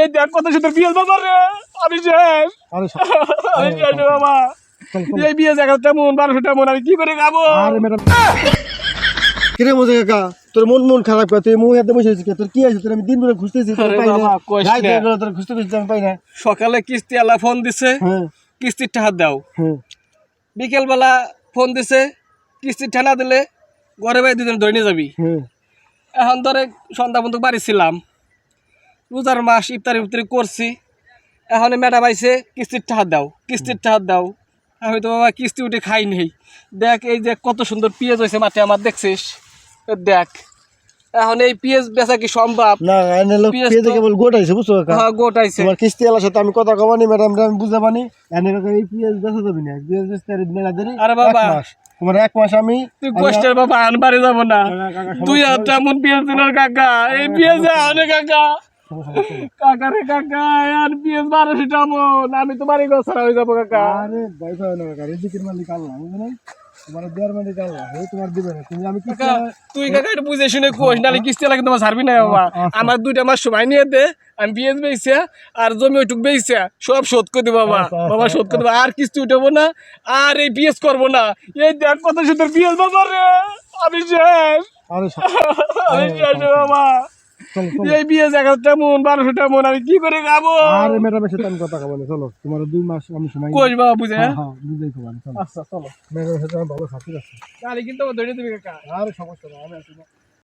এই দেখ কত সুন্দর বিয়ে বাবা রে, আমি শেষ, আরে আমি শেষ রে বাবা। এই বিয়ে 1100 মন 1200 মন আমি কি করে খাবো? আরে ম্যাডাম কিরে মোজে কাকা তোর মন খারাপ করে তুই মুখ হাতে বসে আছিস তোর কি আছে তোর আমি দিন ধরে খুঁজতেছি তোর আরে পাই না বাবা, কইস রাত না। ধরে তোর খুঁজতে আমি পাই না। সকালে কিস্তি আলা ফোন দিছে, হ্যাঁ কিস্তির টাকা দাও। হ্যাঁ বিকেল বেলা ফোন দিছে, কিস্তির টাকা দিলে ঘরে বাইরে দুদিন ধরে নিয়ে যাবি। হ্যাঁ এখন ধরে সন্ধ্যা পর্যন্ত বাড়ি ছিলাম, রোজার মাস ইফতারি ইফতারি করছি। এখন ম্যাডাম আইছে কিস্তির টাকা দাও, কিস্তির টাকা দাও। আমি তো বাবা কিস্তি উঠে খাই নেই। দেখ এই যে কত সুন্দর পেঁয়াজ হয়েছে মাঠে আমার, দেখছিস? দেখ এখন এই পেঁয়াজ বেচা কি সম্ভব? না এনে লোক পেঁয়াজ পেয়ে তো- কেবল গোটাইছে বুঝছো কাকা হ্যাঁ, গোটাইছে। তোমার কিস্তি আলার সাথে আমি কথা কমানি ম্যাডাম আমি বুঝতে পানি এনে কাকা এই পেঁয়াজ বেচা যাবে না পেঁয়াজ বেচতে আর মেলা দেরি আরে বাবা। তোমার 1 মাস আমি তুই কষ্টের বাবা আন বাড়ি যাবো না। 2000 মন পেঁয়াজ দিল কাকা, এই পেঁয়াজ অনেক কাকা। কাকা রে কাকা, আর পেঁয়াজ 1200 মন, আমি তো বাড়ি ঘর ছাড়া হয়ে যাবো কাকা। আরে ভাই ভাই না কাকা রিজিকের মালিক আল্লাহ বুঝলেন তোমার দেওয়ার মালিক আল্লাহ এই তোমার দিবে না তুমি আমি কিস্তি কাকা, তুই কাকা একটু বুঝে শুনে কোষ, নাহলে কিস্তি লাগে তোমার ছাড়বি না বাবা। আমার 2টা মাস সময় নিয়ে দে, আমি পেঁয়াজ বেচছে আর জমি ওইটুক বেচছে সব শোধ করে দেবো বাবা। বাবা শোধ করে দেবো, আর কিস্তি উঠাবো না, আর এই পেঁয়াজ করবো না। এই দেখ কত সুন্দর পেঁয়াজ বাবা রে, আমি শেষ, আরে আমি শেষ রে বাবা। চলো চলো এই পেঁয়াজ 1100 মন 1200 মন আমি কি করে খাবো? আরে ম্যাডামের সাথে আমি কথা কমানি চলো তোমার 2 মাস আমি সময় কোষ বাবা বুঝে। হ্যাঁ হ্যাঁ বুঝাই কমানি চলো আচ্ছা চলো, ম্যাডামের সাথে আমি ভালো খাতি আছে তাহলে কিন্তু ধরে দিবি কাকা। আরে সমস্যা না আমি আছি না